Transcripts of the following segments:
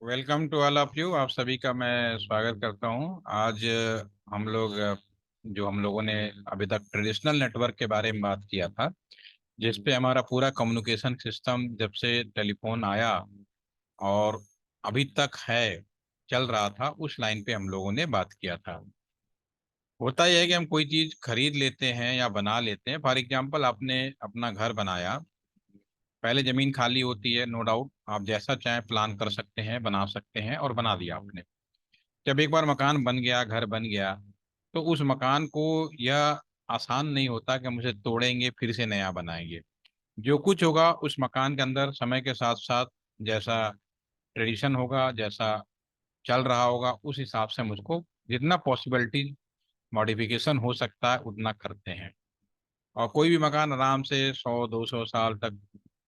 Welcome to all of you. आप सभी का मैं स्वागत करता हूं। आज हम लोग जो हम लोगों ने अभी तक ट्रेडिशनल नेटवर्क के बारे में बात किया था, जिस पे हमारा पूरा कम्युनिकेशन सिस्टम जब से टेलीफोन आया और अभी तक है चल रहा था, उस लाइन पे हम लोगों ने बात किया था। होता यह है कि हम कोई चीज खरीद लेते हैं या बना लेते हैं। फॉर एग्जाम्पल, आपने अपना घर बनाया। पहले जमीन खाली होती है, नो डाउट, आप जैसा चाहें प्लान कर सकते हैं, बना सकते हैं, और बना दिया आपने। जब एक बार मकान बन गया, घर बन गया, तो उस मकान को यह आसान नहीं होता कि हम उसे तोड़ेंगे फिर से नया बनाएंगे। जो कुछ होगा उस मकान के अंदर समय के साथ साथ, जैसा ट्रेडिशन होगा, जैसा चल रहा होगा, उस हिसाब से हम उसको जितना पॉसिबिलिटी मॉडिफिकेशन हो सकता है उतना करते हैं। और कोई भी मकान आराम से 100-200 साल तक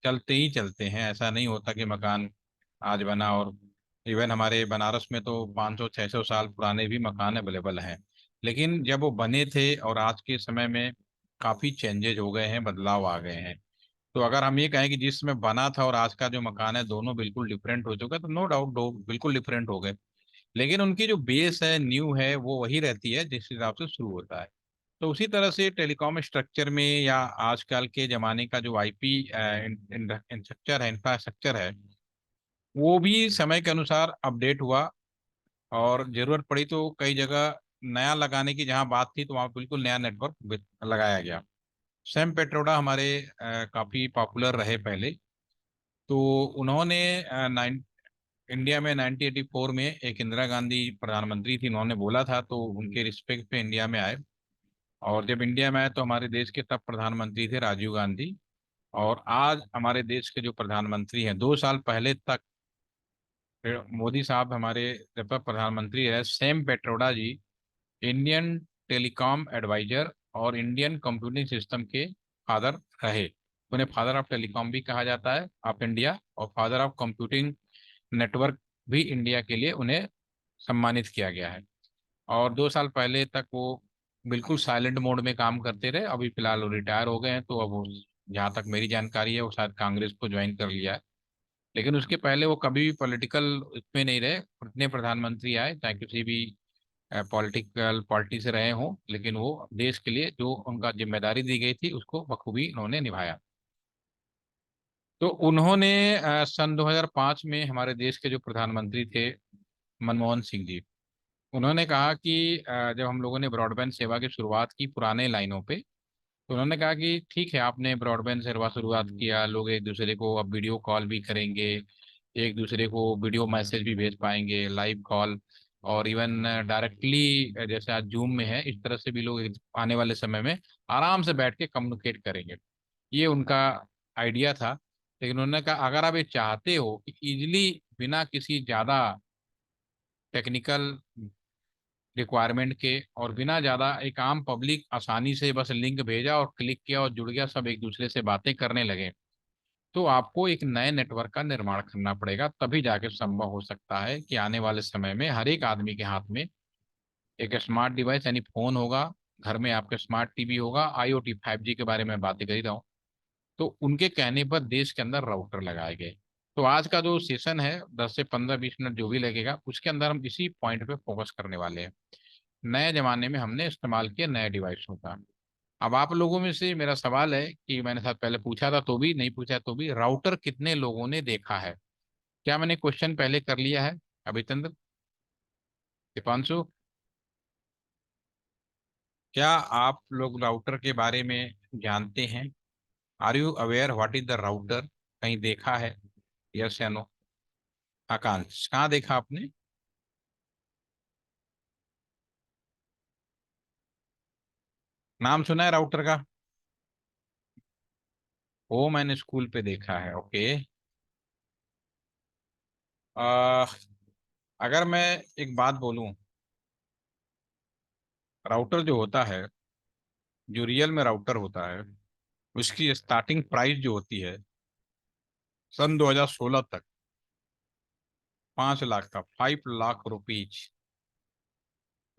चलते ही चलते हैं। ऐसा नहीं होता कि मकान आज बना और इवन हमारे बनारस में तो 500-600 साल पुराने भी मकान अवेलेबल हैं। लेकिन जब वो बने थे और आज के समय में काफ़ी चेंजेज हो गए हैं, बदलाव आ गए हैं। तो अगर हम ये कहें कि जिस समय बना था और आज का जो मकान है दोनों बिल्कुल डिफरेंट हो चुका है, तो नो डाउट दो बिल्कुल डिफरेंट हो गए। लेकिन उनकी जो बेस है, न्यू है, वो वही रहती है जिस हिसाब से शुरू होता है। तो उसी तरह से टेलीकॉम स्ट्रक्चर में या आजकल के ज़माने का जो आईपी इंफ्रास्ट्रक्चर है, वो भी समय के अनुसार अपडेट हुआ। और ज़रूरत पड़ी तो कई जगह नया लगाने की जहाँ बात थी, तो वहाँ बिल्कुल नया नेटवर्क लगाया गया। सैम पेट्रोडा हमारे काफ़ी पॉपुलर रहे पहले। तो उन्होंने इंडिया में 1984 में, एक इंदिरा गांधी प्रधानमंत्री थी, उन्होंने बोला था, तो उनके रिस्पेक्ट पे इंडिया में आए। और जब इंडिया में आए तो हमारे देश के तब प्रधानमंत्री थे राजीव गांधी। और आज हमारे देश के जो प्रधानमंत्री हैं, 2 साल पहले तक फिर मोदी साहब हमारे जब तक प्रधानमंत्री रहे, सैम पेट्रोडा जी इंडियन टेलीकॉम एडवाइजर और इंडियन कंप्यूटिंग सिस्टम के फादर रहे। उन्हें फादर ऑफ टेलीकॉम भी कहा जाता है ऑफ इंडिया, और फादर ऑफ कंप्यूटिंग नेटवर्क भी इंडिया के लिए उन्हें सम्मानित किया गया है। और 2 साल पहले तक वो बिल्कुल साइलेंट मोड में काम करते रहे। अभी फिलहाल वो रिटायर हो गए हैं, तो अब वो, जहाँ तक मेरी जानकारी है, वो शायद कांग्रेस को ज्वाइन कर लिया है। लेकिन उसके पहले वो कभी भी पॉलिटिकल इसमें नहीं रहे। इतने प्रधानमंत्री आए, चाहे किसी भी पॉलिटिकल पार्टी से रहे हों, लेकिन वो देश के लिए जो उनका जिम्मेदारी दी गई थी उसको बखूबी उन्होंने निभाया। तो उन्होंने सन 2005 में हमारे देश के जो प्रधानमंत्री थे, मनमोहन सिंह जी, उन्होंने कहा कि जब हम लोगों ने ब्रॉडबैंड सेवा की शुरुआत की पुराने लाइनों पे, तो उन्होंने कहा कि ठीक है, आपने ब्रॉडबैंड सेवा शुरुआत किया, लोग एक दूसरे को अब वीडियो कॉल भी करेंगे, एक दूसरे को वीडियो मैसेज भी भेज पाएंगे, लाइव कॉल, और इवन डायरेक्टली जैसे आज जूम में है, इस तरह से भी लोग आने वाले समय में आराम से बैठ के कम्युनिकेट करेंगे। ये उनका आइडिया था। लेकिन उन्होंने कहा अगर आप ये चाहते हो कि इजिली, बिना किसी ज़्यादा टेक्निकल रिक्वायरमेंट के और बिना ज़्यादा, एक आम पब्लिक आसानी से बस लिंक भेजा और क्लिक किया और जुड़ गया, सब एक दूसरे से बातें करने लगे, तो आपको एक नए नेटवर्क का निर्माण करना पड़ेगा। तभी जाके संभव हो सकता है कि आने वाले समय में हर एक आदमी के हाथ में एक स्मार्ट डिवाइस यानी फोन होगा, घर में आपके स्मार्ट टीवी होगा। आईओटी 5G के बारे में बातें कर ही रहा हूँ। तो उनके कहने पर देश के अंदर राउटर लगाए गए। तो आज का जो सेशन है, 10 से 15-20 मिनट जो भी लगेगा, उसके अंदर हम इसी पॉइंट पे फोकस करने वाले हैं। नए जमाने में हमने इस्तेमाल किया नए डिवाइसों का। अब आप लोगों में से मेरा सवाल है कि मैंने साथ पहले पूछा था तो भी, नहीं पूछा तो भी, राउटर कितने लोगों ने देखा है? क्या मैंने क्वेश्चन पहले कर लिया है? अभिचंद्र, दीपांशु, क्या आप लोग राउटर के बारे में जानते हैं? Are you aware what is the router? कहीं देखा है? यस या नो? आकांक्ष, कहाँ देखा आपने? नाम सुना है राउटर का? वो मैंने स्कूल पे देखा है। ओके। आ, अगर मैं एक बात बोलूं, राउटर जो होता है, जो रियल में राउटर होता है, उसकी स्टार्टिंग प्राइस जो होती है सन 2016 तक 5 लाख था, 5 लाख रुपीज।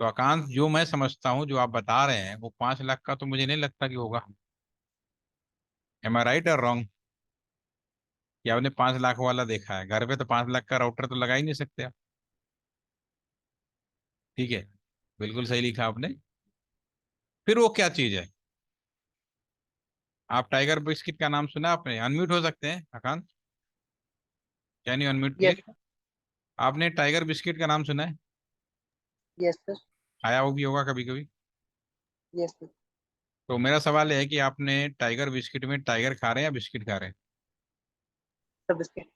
तो आकांश, जो मैं समझता हूँ, जो आप बता रहे हैं, वो 5 लाख का तो मुझे नहीं लगता कि होगा। एम आई राइट और रॉन्ग? या आपने 5 लाख वाला देखा है? घर पे तो 5 लाख का राउटर तो लगा ही नहीं सकते आप। ठीक है, बिल्कुल सही लिखा आपने। फिर वो क्या चीज है? आप टाइगर बिस्किट का नाम सुना आपने? अनम्यूट हो सकते हैं आकांत? Can you unmute yes please? Sir. आपने टाइगर बिस्किट का नाम सुना है? Yes sir. खाया वो भी होगा कभी कभी। Yes sir. तो मेरा सवाल है कि आपने टाइगर बिस्किट में टाइगर खा रहे हैं या बिस्किट खा रहे हैं? सब बिस्किट।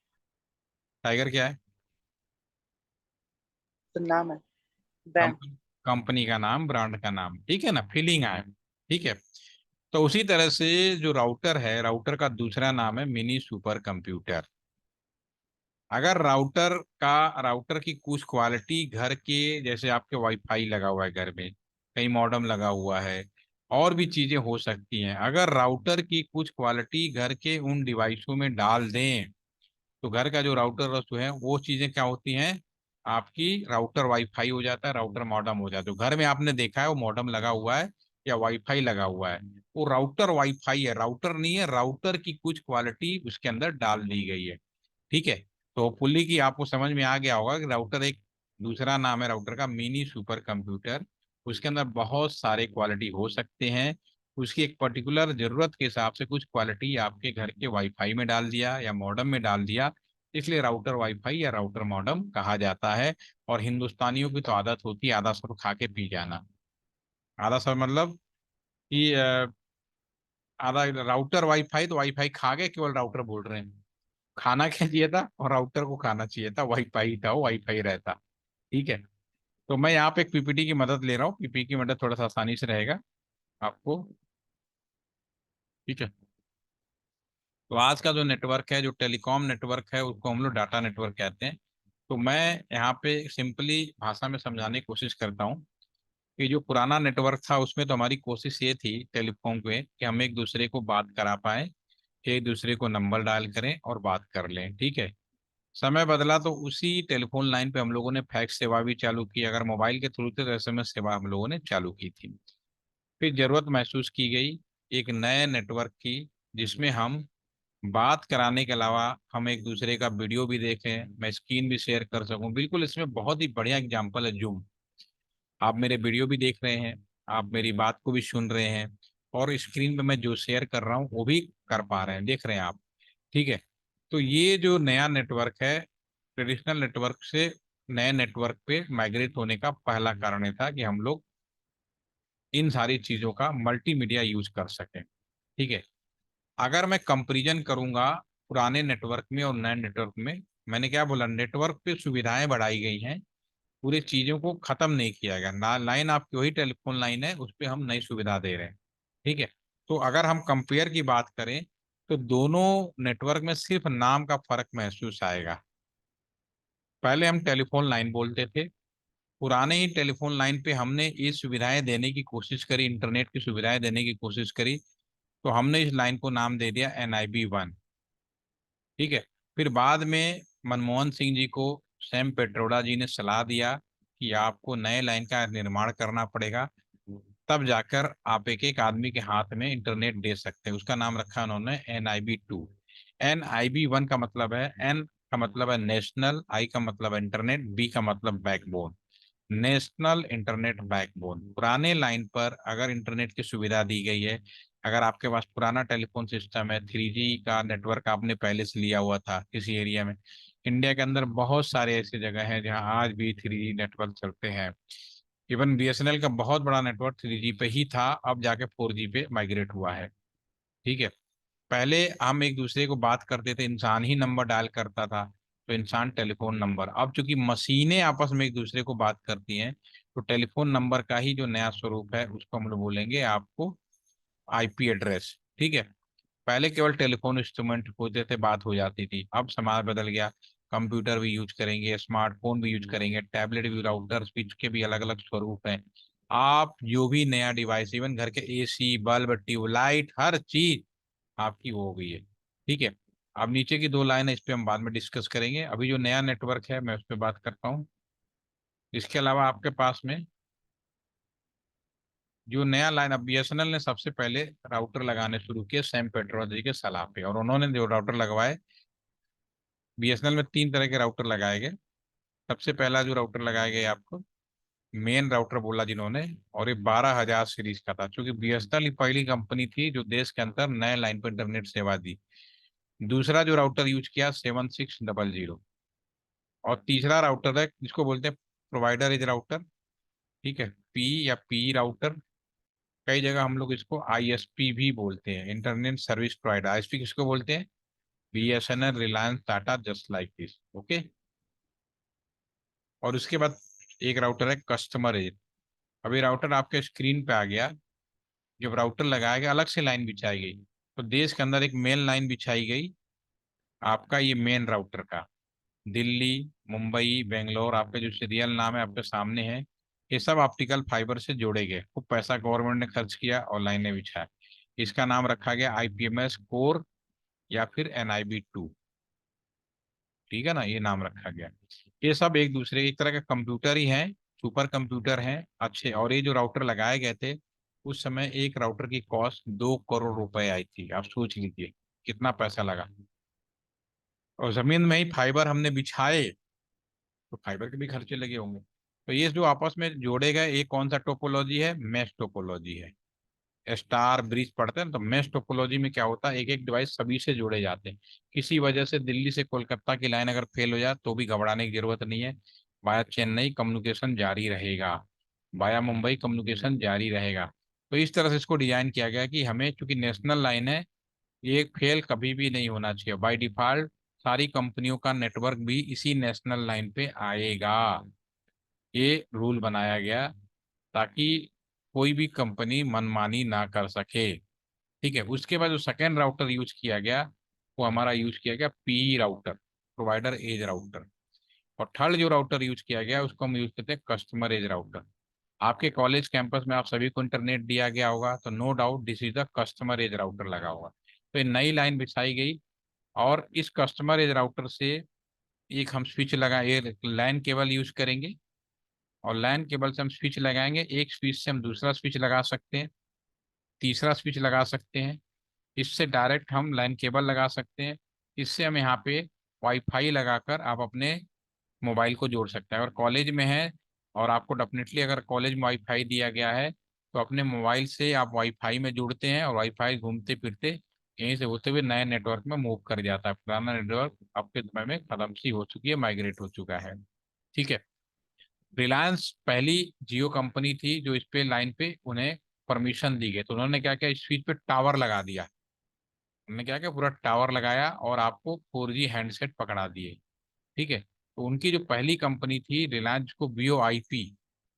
टाइगर क्या है? तो नाम है, ब्रांड। कंपनी, कंपनी का नाम, ब्रांड का नाम, ठीक है ना, फीलिंग आया। ठीक है। तो उसी तरह से जो राउटर है, राउटर का दूसरा नाम है मिनी सुपर कंप्यूटर। अगर राउटर की कुछ क्वालिटी घर के, जैसे आपके वाईफाई लगा हुआ है घर में, कहीं मॉडेम लगा हुआ है, और भी चीजें हो सकती हैं, अगर राउटर की कुछ क्वालिटी घर के उन डिवाइसों में डाल दें, तो घर का जो राउटर वस्तु है वो चीजें क्या होती हैं? आपकी राउटर वाईफाई हो जाता है, राउटर मॉडेम हो जाता है। तो घर में आपने देखा है वो मॉडेम लगा हुआ है या वाईफाई लगा हुआ है, वो राउटर वाईफाई है, राउटर नहीं है। राउटर की कुछ क्वालिटी उसके अंदर डाल दी गई है। ठीक है। तो पुल्ली की आपको समझ में आ गया होगा कि राउटर एक दूसरा नाम है राउटर का, मिनी सुपर कंप्यूटर। उसके अंदर बहुत सारे क्वालिटी हो सकते हैं। उसकी एक पर्टिकुलर जरूरत के हिसाब से कुछ क्वालिटी आपके घर के वाईफाई में डाल दिया या मॉडेम में डाल दिया, इसलिए राउटर वाईफाई या राउटर मॉडेम कहा जाता है। और हिंदुस्तानियों की तो आदत होती है आधा सर खा के पी जाना। आधा सर मतलब कि आधा राउटर वाईफाई, तो वाईफाई खा गए, केवल राउटर बोल रहे हैं। खाना क्या चाहिए था? और राउटर को खाना चाहिए था, वाईफाई था, वो वाईफाई रहता। ठीक है। तो मैं यहाँ पे एक पीपीटी की मदद ले रहा हूँ, पीपीटी की मदद थोड़ा सा आसानी से रहेगा आपको। ठीक है। तो आज का जो नेटवर्क है, जो टेलीकॉम नेटवर्क है, उसको हम लोग डाटा नेटवर्क कहते हैं। तो मैं यहाँ पे सिंपली भाषा में समझाने की कोशिश करता हूँ कि जो पुराना नेटवर्क था उसमें तो हमारी कोशिश ये थी टेलीफोन पे कि हम एक दूसरे को बात करा पाए, एक दूसरे को नंबर डायल करें और बात कर लें। ठीक है। समय बदला तो उसी टेलीफोन लाइन पे हम लोगों ने फैक्स सेवा भी चालू की। अगर मोबाइल के थ्रू थे तो एसएमएस सेवा हम लोगों ने चालू की थी। फिर जरूरत महसूस की गई एक नए नेटवर्क की, जिसमें हम बात कराने के अलावा हम एक दूसरे का वीडियो भी देखें, मैं स्क्रीन भी शेयर कर सकूं। बिल्कुल इसमें बहुत ही बढ़िया एग्जांपल है जूम। आप मेरे वीडियो भी देख रहे हैं, आप मेरी बात को भी सुन रहे हैं, और स्क्रीन पे मैं जो शेयर कर रहा हूँ वो भी कर पा रहे हैं, देख रहे हैं आप। ठीक है। तो ये जो नया नेटवर्क है, ट्रेडिशनल नेटवर्क से नए नेटवर्क पे माइग्रेट होने का पहला कारण ये था कि हम लोग इन सारी चीजों का मल्टीमीडिया यूज कर सकें। ठीक है। अगर मैं कंपैरिजन करूंगा पुराने नेटवर्क में और नए नेटवर्क में, मैंने क्या बोला, नेटवर्क पे सुविधाएं बढ़ाई गई हैं, पूरी चीजों को खत्म नहीं किया गया ना। लाइन आपकी वही टेलीफोन लाइन है, उस पर हम नई सुविधा दे रहे हैं। ठीक है। तो अगर हम कंपेयर की बात करें तो दोनों नेटवर्क में सिर्फ नाम का फर्क महसूस आएगा। पहले हम टेलीफोन लाइन बोलते थे, पुराने ही टेलीफोन लाइन पे हमने ये सुविधाएं देने की कोशिश करी, इंटरनेट की सुविधाएं देने की कोशिश करी, तो हमने इस लाइन को नाम दे दिया NIB 1। ठीक है। फिर बाद में मनमोहन सिंह जी को सैम पेट्रोडा जी ने सलाह दिया कि आपको नए लाइन का निर्माण करना पड़ेगा, तब जाकर आप एक एक आदमी के हाथ में इंटरनेट दे सकते हैं। उसका नाम रखा उन्होंने NIB 2। NIB 1 का मतलब है, N का मतलब है नेशनल, I का मतलब है इंटरनेट, B का मतलब बैकबोन। National internet backbone. पुराने लाइन पर अगर इंटरनेट की सुविधा दी गई है, अगर आपके पास पुराना टेलीफोन सिस्टम है, 3G का नेटवर्क आपने पहले से लिया हुआ था किसी एरिया में, इंडिया के अंदर बहुत सारे ऐसे जगह हैं जहां आज भी 3G नेटवर्क चलते हैं। इवन BSNL का बहुत बड़ा नेटवर्क 3G पे ही था, अब जाके 4G पे माइग्रेट हुआ है। ठीक है। पहले हम एक दूसरे को बात करते थे, इंसान ही नंबर डायल करता था, तो इंसान टेलीफोन नंबर। अब चूंकि मशीनें आपस में एक दूसरे को बात करती हैं, तो टेलीफोन नंबर का ही जो नया स्वरूप है उसको हम लोग बोलेंगे आपको IP एड्रेस। ठीक है। पहले केवल टेलीफोन इंस्ट्रूमेंट होते थे, बात हो जाती थी, अब समाज बदल गया। कंप्यूटर भी यूज करेंगे, स्मार्टफोन भी यूज करेंगे, टैबलेट भी, राउटर्स भी, के भी अलग अलग स्वरूप हैं। आप जो भी नया डिवाइस, इवन घर के AC, बल्ब, ट्यूबलाइट, हर चीज आपकी वो हो गई है। ठीक है। अब नीचे की 2 लाइन है, इस पे हम बाद में डिस्कस करेंगे। अभी जो नया नेटवर्क है मैं उस पर बात करता हूँ। इसके अलावा आपके पास में जो नया लाइन, अब BSNL ने सबसे पहले राउटर लगाने शुरू किए सैम पेट्रोल जी के सलाह पे, और उन्होंने जो राउटर लगवाए बीएसएनएल में 3 तरह के राउटर लगाए गए। सबसे पहला जो राउटर लगाया गया आपको, मेन राउटर बोला जिन्होंने, और ये 12,000 सीरीज का था, क्योंकि बीएसएनएल पहली कंपनी थी जो देश के अंदर नए लाइन पर इंटरनेट सेवा दी। दूसरा जो राउटर यूज किया 7600, और तीसरा राउटर है जिसको बोलते हैं प्रोवाइडर एज राउटर। ठीक है, पी या पी राउटर। कई जगह हम लोग इसको आईएसपी भी बोलते हैं, इंटरनेट सर्विस प्रोवाइडर। आईएसपी किसको बोलते हैं? BSNL, Reliance, Tata, just like this. Okay. और उसके बाद एक राउटर है कस्टमर एज। अभी राउटर आपके स्क्रीन पे आ गया। जब राउटर लगाया गया, अलग से लाइन बिछाई गई, तो देश के अंदर एक मेन लाइन बिछाई गई आपका, ये मेन राउटर का। दिल्ली, मुंबई, बेंगलोर, आपके जो सीरियल नाम है आपके सामने है, ये सब ऑप्टिकल फाइबर से जोड़े गए। खूब पैसा गवर्नमेंट ने खर्च किया और लाइनें बिछाया। इसका नाम रखा गया आईपीएमएस कोर या फिर NIB 2। ठीक है ना, ये नाम रखा गया। ये सब एक दूसरे, एक तरह का कंप्यूटर ही है, सुपर कंप्यूटर हैं अच्छे। और ये जो राउटर लगाए गए थे, उस समय एक राउटर की कॉस्ट 2 करोड़ रुपए आई थी। आप सोच लीजिए कितना पैसा लगा। और जमीन में ही फाइबर हमने बिछाए, तो फाइबर के भी खर्चे लगे होंगे। तो ये जो आपस में जोड़े गए, ये कौन सा टोपोलॉजी है? मैश टोपोलॉजी है। स्टार ब्रिज पढ़ते हैं तो मैश टोपोलॉजी में क्या होता है, एक एक डिवाइस सभी से जोड़े जाते हैं। किसी वजह से दिल्ली से कोलकाता की लाइन अगर फेल हो जाए तो भी घबराने की जरूरत नहीं है। वाया चेन्नई कम्युनिकेशन जारी रहेगा, वाया मुंबई कम्युनिकेशन जारी रहेगा। तो इस तरह से इसको डिजाइन किया गया कि हमें, चूंकि नेशनल लाइन है, ये फेल कभी भी नहीं होना चाहिए। बाय डिफॉल्ट सारी कंपनियों का नेटवर्क भी इसी नेशनल लाइन पे आएगा। ये रूल बनाया गया ताकि कोई भी कंपनी मनमानी ना कर सके। ठीक है। उसके बाद जो सेकेंड राउटर यूज किया गया, वो हमारा यूज किया गया P router, provider edge router. और थर्ड जो राउटर यूज किया गया उसको हम यूज करते हैं कस्टमर एज राउटर। आपके कॉलेज कैंपस में आप सभी को इंटरनेट दिया गया होगा, तो no doubt this is the customer edge router लगा होगा। तो ये नई लाइन बिछाई गई, और इस कस्टमर एज राउटर से एक हम स्विच लगा, ये लैन केबल यूज करेंगे, और लैन केबल से हम स्विच लगाएंगे। एक स्विच से हम दूसरा स्विच लगा सकते हैं, तीसरा स्विच लगा सकते हैं। इससे डायरेक्ट हम लाइन केबल लगा सकते हैं। इससे हम यहाँ पे वाईफाई लगाकर आप अपने मोबाइल को जोड़ सकते हैं। अगर कॉलेज में है, और आपको डेफिनेटली अगर कॉलेज में वाईफाई दिया गया है, तो अपने मोबाइल से आप वाईफाई में जुड़ते हैं, और वाईफाई घूमते फिरते यहीं से होते हुए नए नेटवर्क में मूव कर जाता है। पुराना नेटवर्क आपके समय में खत्म सी हो चुकी है, माइग्रेट हो चुका है। ठीक है। रिलायंस पहली जियो कंपनी थी जो इस पे लाइन पे उन्हें परमिशन दी गई, तो उन्होंने क्या किया, इस स्विच पे टावर लगा दिया। उन्होंने क्या किया, पूरा टावर लगाया और आपको 4G हैंडसेट पकड़ा दिए। ठीक है। तो उनकी जो पहली कंपनी थी रिलायंस को VoIP,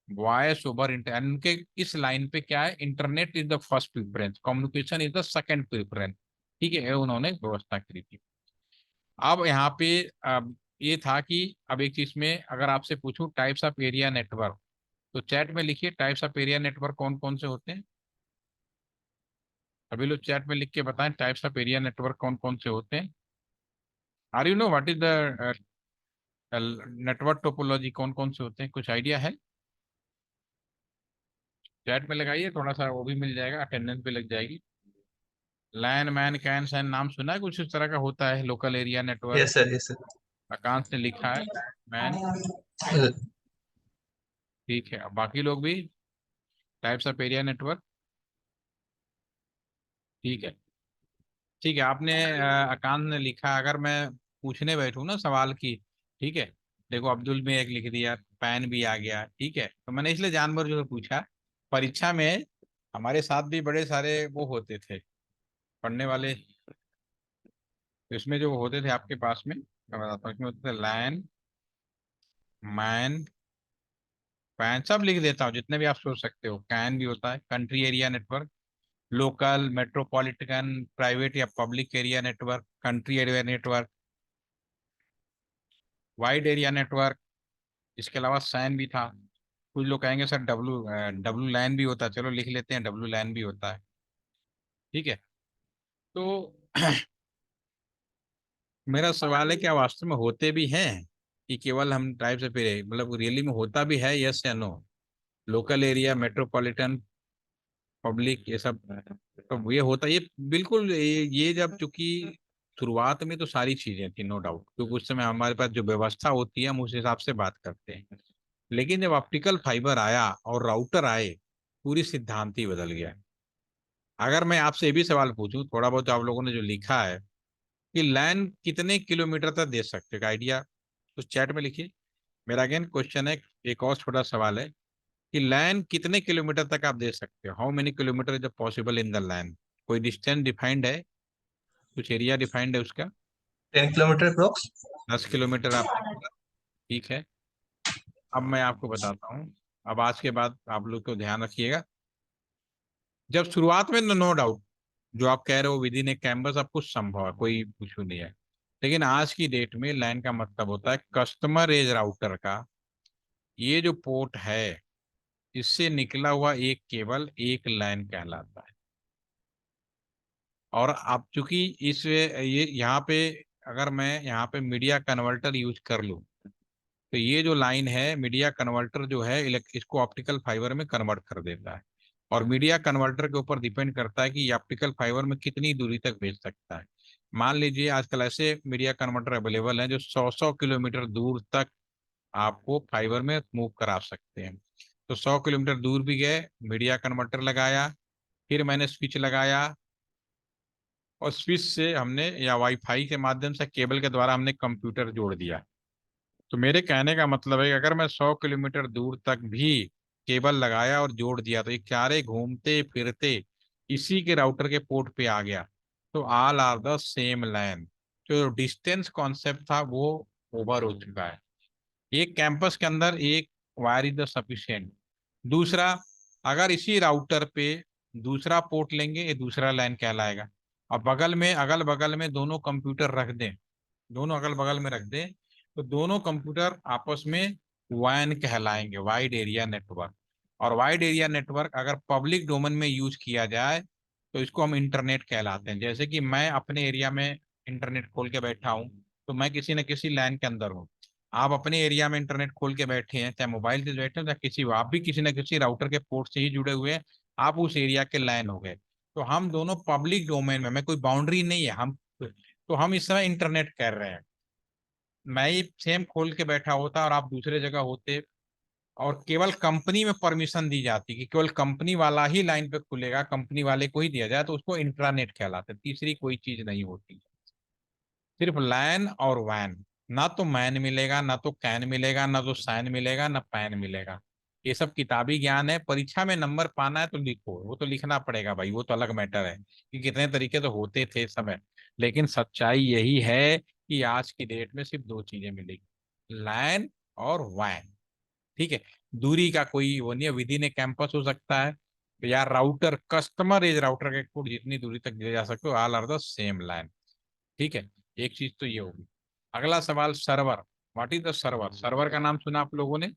वॉयस ओवर इंटर, उनके इस लाइन पे क्या है, internet is the first preference, communication is the second preference. ठीक है, ये उन्होंने व्यवस्था करी थी। अब यहाँ पे अब ये था कि अब एक चीज में अगर आपसे पूछूं टाइप्स ऑफ एरिया नेटवर्क, तो चैट में लिखिए टाइप्स ऑफ एरिया नेटवर्क कौन कौन से होते हैं। अभी लोग चैट में लिख के बताएं टाइप्स ऑफ एरिया नेटवर्क कौन कौन से होते हैं। Are you know what is the network topology, कौन कौन से होते हैं, कुछ आइडिया है? चैट में लगाइए थोड़ा सा, वो भी मिल जाएगा, अटेंडेंस भी लग जाएगी। लैन मैन कैन सैन नाम सुना है? कुछ इस तरह का होता है local area network. Yes sir, yes sir. Akanksh ने लिखा है मैन। ठीक है, अब बाकी लोग भी टाइप्स ऑफ एरिया नेटवर्क। ठीक है। ठीक है, आपने आकांक्ष ने लिखा, अगर मैं पूछने बैठूं ना सवाल की, ठीक है, देखो अब्दुल में एक लिख दिया, पैन भी आ गया। ठीक है, तो मैंने इसलिए जानवर जो पूछा, परीक्षा में हमारे साथ भी बड़े सारे वो होते थे पढ़ने वाले। तो इसमें जो होते थे आपके पास में, मैं बताता हूँ, इसमें होते थे लैन, मैन, पैन, सब लिख देता हूँ जितने भी आप सोच सकते हो। कैन भी होता है, country area network, local, metropolitan, private या public area network, country area network, wide area network. इसके अलावा सैन भी था। कुछ लोग कहेंगे सर डब्लू डब्लू लैन भी होता है, चलो लिख लेते हैं डब्लू लैन भी होता है। ठीक है। तो मेरा सवाल है, क्या वास्तव में होते भी हैं कि केवल हम टाइप से फिर, मतलब रियली में होता भी है, यस या no? Local area, metropolitan, public, ये सब, तो ये होता, ये बिल्कुल, ये जब चूंकि शुरुआत में तो सारी चीजें थी, नो डाउट, क्योंकि उस समय हमारे पास जो व्यवस्था होती है हम उस हिसाब से बात करते हैं। लेकिन जब ऑप्टिकल फाइबर आया और राउटर आए, पूरी सिद्धांत ही बदल गया। अगर मैं आपसे ये भी सवाल पूछूं, थोड़ा बहुत आप लोगों ने जो लिखा है कि लैन कितने किलोमीटर तक दे सकते हैं, आइडिया कुछ चैट में लिखिए। मेरा अगेन क्वेश्चन है, एक और छोटा सवाल है कि लैन कितने किलोमीटर तक आप दे सकते हो, how many kilometre is possible in the LAN. कोई डिस्टेंस डिफाइंड है, कुछ एरिया डिफाइंड है उसका? 10 किलोमीटर अप्रोक्स। 10 किलोमीटर आपने बोला, ठीक है। अब मैं आपको बताता हूँ, अब आज के बाद आप लोग को ध्यान रखिएगा। जब शुरुआत में नो डाउट जो आप कह रहे हो विद इन ए कैंपस सब कुछ संभव है, कोई इशू नहीं है। लेकिन आज की डेट में लैन का मतलब होता है कस्टमर एज राउटर का ये जो पोर्ट है, इससे निकला हुआ एक केबल एक लैन कहलाता है। और आप चूंकि इस ये यहाँ पे, अगर मैं यहाँ पे मीडिया कन्वर्टर यूज कर लूँ, तो ये जो लाइन है मीडिया कन्वर्टर जो है इसको ऑप्टिकल फाइबर में कन्वर्ट कर देता है। और मीडिया कन्वर्टर के ऊपर डिपेंड करता है कि ये ऑप्टिकल फाइबर में कितनी दूरी तक भेज सकता है। मान लीजिए आजकल ऐसे मीडिया कन्वर्टर अवेलेबल हैं जो 100 किलोमीटर दूर तक आपको फाइबर में मूव करा सकते हैं। तो 100 किलोमीटर दूर भी गए, मीडिया कन्वर्टर लगाया, फिर मैंने स्विच लगाया, और स्विच से हमने या वाईफाई के माध्यम से केबल के द्वारा हमने कंप्यूटर जोड़ दिया। तो मेरे कहने का मतलब है कि अगर मैं 100 किलोमीटर दूर तक भी केबल लगाया और जोड़ दिया तो ये चारे घूमते फिरते इसी के राउटर के पोर्ट पे आ गया। तो ऑल आर द सेम लैन। जो डिस्टेंस कॉन्सेप्ट था वो ओवर हो चुका है। एक कैंपस के अंदर एक वायर इज द सफिशियंट। दूसरा, अगर इसी राउटर पे दूसरा पोर्ट लेंगे ये दूसरा लाइन कहलाएगा। और बगल में अगल बगल में दोनों कंप्यूटर रख दें, दोनों अगल बगल में रख दें, तो दोनों कंप्यूटर आपस में वैन कहलाएंगे, वाइड एरिया नेटवर्क। और वाइड एरिया नेटवर्क अगर पब्लिक डोमेन में यूज किया जाए तो इसको हम इंटरनेट कहलाते हैं। जैसे कि मैं अपने एरिया में इंटरनेट खोल के बैठा हूँ, तो मैं किसी न किसी लैन के अंदर हूँ। आप अपने एरिया में इंटरनेट खोल के बैठे हैं, चाहे मोबाइल से बैठे हैं चाहे किसी, आप भी किसी न किसी राउटर के पोर्ट से ही जुड़े हुए हैं, आप उस एरिया के लैन हो गए। तो हम दोनों पब्लिक डोमेन में, कोई बाउंड्री नहीं है हम, तो हम इस समय इंटरनेट कर रहे हैं। मैं ही सेम खोल के बैठा होता और आप दूसरे जगह होते, और केवल कंपनी में परमिशन दी जाती कि केवल कंपनी वाला ही लाइन पे खुलेगा, कंपनी वाले को ही दिया जाए, तो उसको इंट्रानेट कहलाता है। तीसरी कोई चीज नहीं होती, सिर्फ लैन और वैन। ना तो मैन मिलेगा, ना तो कैन मिलेगा, ना तो सैन मिलेगा, ना पैन मिलेगा। ये सब किताबी ज्ञान है। परीक्षा में नंबर पाना है तो लिखो, वो तो लिखना पड़ेगा भाई, वो तो अलग मैटर है कि कितने तरीके तो होते थे समय। लेकिन सच्चाई यही है कि आज की डेट में सिर्फ दो चीजें मिलेगी, लैन और वैन। ठीक है, दूरी का कोई वो नहीं है, विद इन ए कैंपस हो सकता है, या राउटर कस्टमर एज राउटर के कोड जितनी दूरी तक ले जा सकते हो, all are the same line. ठीक है, एक चीज तो ये होगी। अगला सवाल, server. What is the server? Server का नाम सुना आप लोगों ने?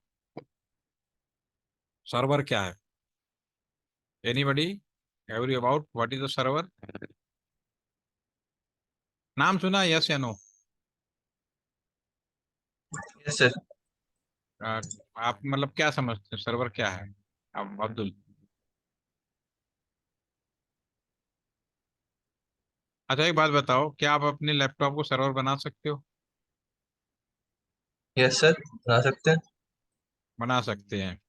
सर्वर क्या है? Anybody every about what is the server? नाम सुना, यस या नो? Yes sir. आप मतलब क्या समझते हैं सर्वर क्या है, अब अब्दुल? अच्छा एक बात बताओ, क्या आप अपने लैपटॉप को सर्वर बना सकते हो? यस सर, बना सकते हैं। बना सकते हैं।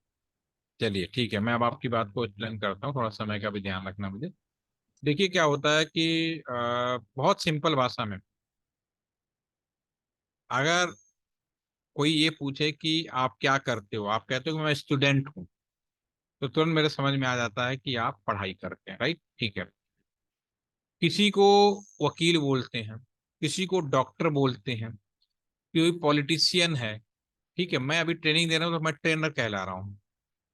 चलिए ठीक है, मैं अब आपकी बात को एक्सप्लेन करता हूँ, थोड़ा समय का भी ध्यान रखना मुझे। देखिए क्या होता है कि बहुत सिंपल भाषा में, अगर कोई ये पूछे कि आप क्या करते हो, आप कहते हो कि मैं स्टूडेंट हूँ, तो तुरंत मेरे समझ में आ जाता है कि आप पढ़ाई करते हैं, राइट? ठीक है। किसी को वकील बोलते हैं, किसी को डॉक्टर बोलते हैं, कोई पॉलिटिशियन है। ठीक है, मैं अभी ट्रेनिंग दे रहा हूँ तो मैं ट्रेनर कहला रहा हूँ।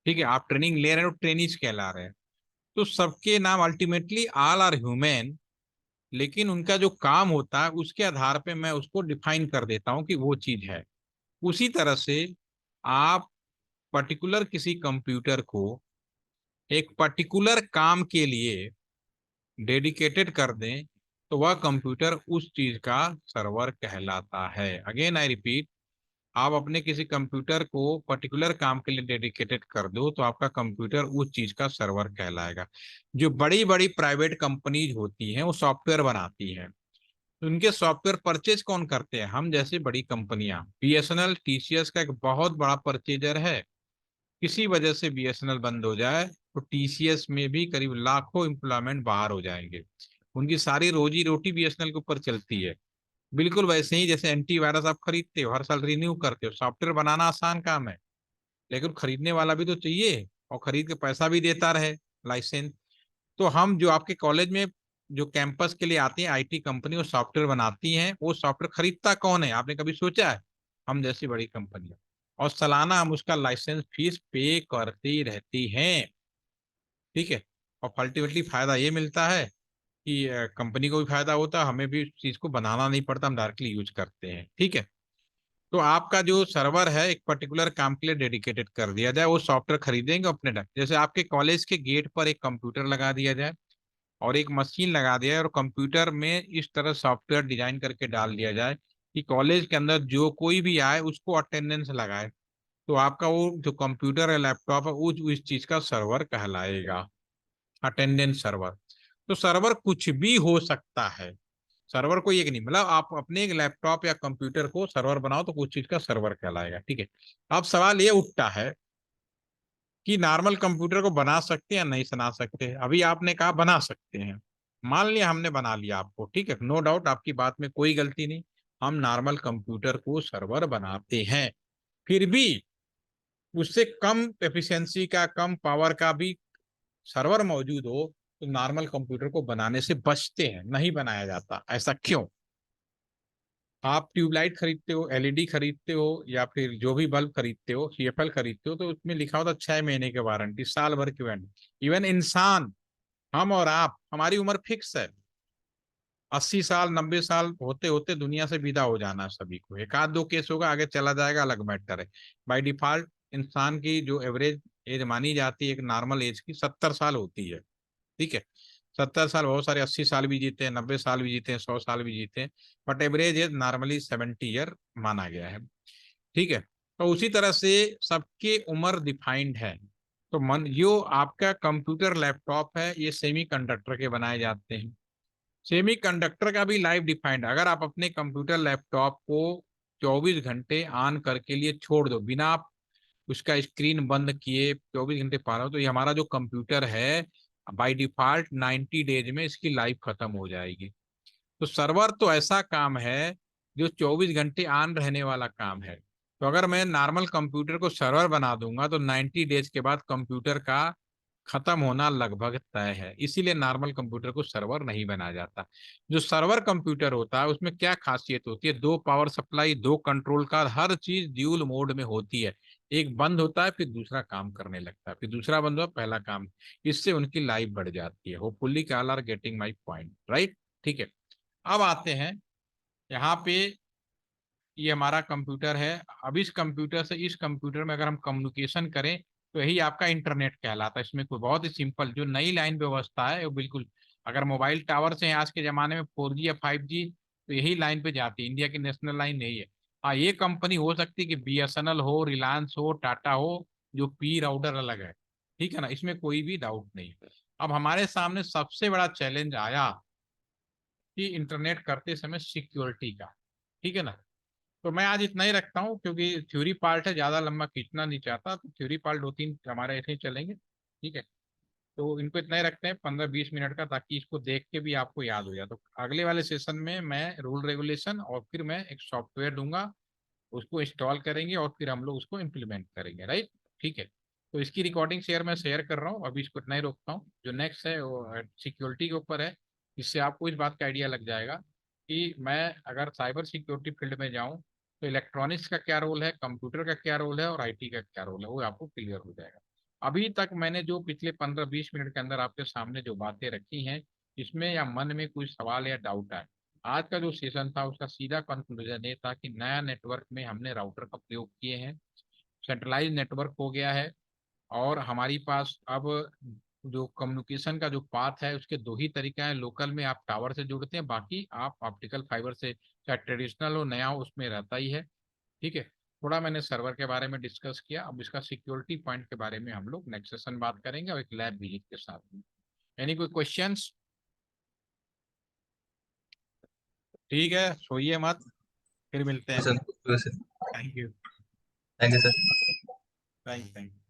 ठीक है, आप ट्रेनिंग ले रहे हो, ट्रेनीज कहला रहे हैं। तो सबके नाम अल्टीमेटली ऑल आर ह्यूमन, लेकिन उनका जो काम होता है उसके आधार पे मैं उसको डिफाइन कर देता हूँ कि वो चीज है। उसी तरह से आप पर्टिकुलर किसी कंप्यूटर को एक पर्टिकुलर काम के लिए डेडिकेटेड कर दें, तो वह कंप्यूटर उस चीज का सर्वर कहलाता है। अगेन आई रिपीट, आप अपने किसी कंप्यूटर को पर्टिकुलर काम के लिए डेडिकेटेड कर दो तो आपका कंप्यूटर उस चीज का सर्वर कहलाएगा। जो बड़ी बड़ी प्राइवेट कंपनीज होती हैं वो सॉफ्टवेयर बनाती हैं, तो इनके सॉफ्टवेयर परचेज कौन करते हैं? हम जैसे बड़ी कंपनियां। बीएसएनएल टीसीएस का एक बहुत बड़ा परचेजर है। किसी वजह से बीएसएनएल बंद हो जाए तो टीसीएस में भी करीब लाखों एम्प्लॉयमेंट बाहर हो जाएंगे। उनकी सारी रोजी रोटी बीएसएनएल के ऊपर चलती है। बिल्कुल वैसे ही जैसे एंटीवायरस आप खरीदते हो, हर साल रिन्यू करते हो। सॉफ्टवेयर बनाना आसान काम है, लेकिन खरीदने वाला भी तो चाहिए, और खरीद के पैसा भी देता रहे, लाइसेंस। तो हम जो आपके कॉलेज में जो कैंपस के लिए आती है आईटी कंपनी, वो सॉफ्टवेयर बनाती हैं, वो सॉफ्टवेयर खरीदता कौन है? आपने कभी सोचा है? हम जैसी बड़ी कंपनियां। और सालाना हम उसका लाइसेंस फीस पे करती रहती हैं। ठीक है। और अल्टीमेटली फायदा ये मिलता है कि कंपनी को भी फायदा होता है, हमें भी इस चीज को बनाना नहीं पड़ता, हम डायरेक्टली यूज करते हैं। ठीक है। तो आपका जो सर्वर है एक पर्टिकुलर काम के लिए डेडिकेटेड कर दिया जाए, वो सॉफ्टवेयर खरीदेंगे अपने ढंग। जैसे आपके कॉलेज के गेट पर एक कंप्यूटर लगा दिया जाए और एक मशीन लगा दिया जाए, और कंप्यूटर में इस तरह सॉफ्टवेयर डिजाइन करके डाल दिया जाए कि कॉलेज के अंदर जो कोई भी आए उसको अटेंडेंस लगाए। तो आपका वो जो कंप्यूटर है, लैपटॉप है, वो इस चीज का सर्वर कहलाएगा, अटेंडेंस सर्वर। तो सर्वर कुछ भी हो सकता है। सर्वर को एक नहीं, मतलब आप अपने एक लैपटॉप या कंप्यूटर को सर्वर बनाओ तो कुछ चीज का सर्वर कहलाएगा। ठीक है। अब सवाल ये उठता है कि नॉर्मल कंप्यूटर को बना सकते हैं या नहीं बना सकते? अभी आपने कहा बना सकते हैं, मान लिया हमने बना लिया आपको, ठीक है, नो डाउट, आपकी बात में कोई गलती नहीं। हम नॉर्मल कंप्यूटर को सर्वर बनाते हैं, फिर भी उससे कम एफिशिएंसी का, कम पावर का भी सर्वर मौजूद हो तो नॉर्मल कंप्यूटर को बनाने से बचते हैं, नहीं बनाया जाता। ऐसा क्यों? आप ट्यूबलाइट खरीदते हो, एलईडी खरीदते हो, या फिर जो भी बल्ब खरीदते हो, सीएफएल खरीदते हो, तो उसमें लिखा होता 6 महीने की वारंटी, साल भर की वारंटी। इवन इंसान, हम और आप, हमारी उम्र फिक्स है। 80 साल 90 साल होते होते दुनिया से विदा हो जाना है सभी को। एक आध दो केस होगा, आगे चला जाएगा, अलग मैटर है। बाय डिफॉल्ट इंसान की जो एवरेज एज मानी जाती है एक नॉर्मल एज की 70 साल होती है। ठीक है। 70 साल, बहुत सारे 80 साल भी जीते हैं, 90 साल भी जीते हैं, 100 साल भी जीते हैं। But average age normally 70 year माना गया है। ठीक है। तो उसी तरह से सबकी उम्र डिफाइंड है। तो मन जो आपका कंप्यूटर लैपटॉप है, ये सेमी कंडक्टर के बनाए जाते हैं। सेमी कंडक्टर का भी लाइफ डिफाइंड। अगर आप अपने कंप्यूटर लैपटॉप को 24 घंटे ऑन करके लिए छोड़ दो, बिना आप उसका स्क्रीन बंद किए 24 घंटे पा रहे हो, तो ये हमारा जो कंप्यूटर है बाय डिफॉल्ट 90 डेज में इसकी लाइफ खत्म हो जाएगी। तो सर्वर तो ऐसा काम है जो 24 घंटे ऑन रहने वाला काम है। तो अगर मैं नॉर्मल कंप्यूटर को सर्वर बना दूंगा तो 90 डेज के बाद कंप्यूटर का खत्म होना लगभग तय है। इसीलिए नॉर्मल कंप्यूटर को सर्वर नहीं बनाया जाता। जो सर्वर कंप्यूटर होता है उसमें क्या खासियत होती है? दो पावर सप्लाई, दो कंट्रोल कार्ड, हर चीज ड्यूल मोड में होती है। एक बंद होता है फिर दूसरा काम करने लगता है, फिर दूसरा बंद हुआ पहला काम। इससे उनकी लाइफ बढ़ जाती है। Hopefully all are getting my point, right? ठीक है। अब आते हैं यहाँ पे, ये हमारा कंप्यूटर है। अब इस कंप्यूटर से इस कंप्यूटर में अगर हम कम्युनिकेशन करें तो यही आपका इंटरनेट कहलाता है। इसमें कोई बहुत ही सिंपल जो नई लाइन व्यवस्था है वो बिल्कुल, अगर मोबाइल टावर से आज के जमाने में 4G या 5G, तो यही लाइन पे जाती है। इंडिया की नेशनल लाइन यही है। हाँ, ये कंपनी हो सकती है कि बीएसएनएल हो, रिलायंस हो, टाटा हो, जो पी राउटर अलग है। ठीक है ना, इसमें कोई भी डाउट नहीं। अब हमारे सामने सबसे बड़ा चैलेंज आया कि इंटरनेट करते समय सिक्योरिटी का। ठीक है ना। तो मैं आज इतना ही रखता हूँ, क्योंकि थ्योरी पार्ट है, ज्यादा लंबा खींचना नहीं चाहता, तो थ्योरी पार्ट दो तीन हमारे ऐसे ही चलेंगे। ठीक है। तो इनको इतना ही रखते हैं 15-20 मिनट का, ताकि इसको देख के भी आपको याद हो जाए। तो अगले वाले सेशन में मैं रूल रेगुलेशन और फिर मैं एक सॉफ्टवेयर दूंगा, उसको इंस्टॉल करेंगे और फिर हम लोग उसको इम्प्लीमेंट करेंगे, राइट? ठीक है। तो इसकी रिकॉर्डिंग शेयर मैं शेयर कर रहा हूँ, अभी इसको इतना ही रोकता हूँ। जो नेक्स्ट है वो सिक्योरिटी के ऊपर है। इससे आपको इस बात का आइडिया लग जाएगा कि मैं अगर साइबर सिक्योरिटी फील्ड में जाऊँ तो इलेक्ट्रॉनिक्स का क्या रोल है, कंप्यूटर का क्या रोल है और आईटी का क्या रोल है, वो आपको क्लियर हो जाएगा। अभी तक मैंने जो पिछले 15-20 मिनट के अंदर आपके सामने जो बातें रखी हैं, इसमें या मन में कोई सवाल या डाउट है? आज का जो सेशन था उसका सीधा कंक्लूजन ये था कि नया नेटवर्क में हमने राउटर का प्रयोग किए हैं, सेंट्रलाइज नेटवर्क हो गया है, और हमारी पास अब जो कम्युनिकेशन का जो पाथ है उसके दो ही तरीके हैं। लोकल में आप टावर से जुड़ते हैं, बाकी आप ऑप्टिकल फाइबर से, चाहे ट्रेडिशनल हो नया हो, उसमें रहता ही है। ठीक है। थोड़ा मैंने सर्वर के बारे में डिस्कस किया, अब इसका सिक्योरिटी पॉइंट के बारे में हम लोग नेक्स्ट सेशन बात करेंगे, और एक लैब विजिट के साथ में। एनी कोई क्वेश्चंस? ठीक है, सोइए मत, फिर मिलते हैं। Sir, thank you. Thank you sir. Thank you.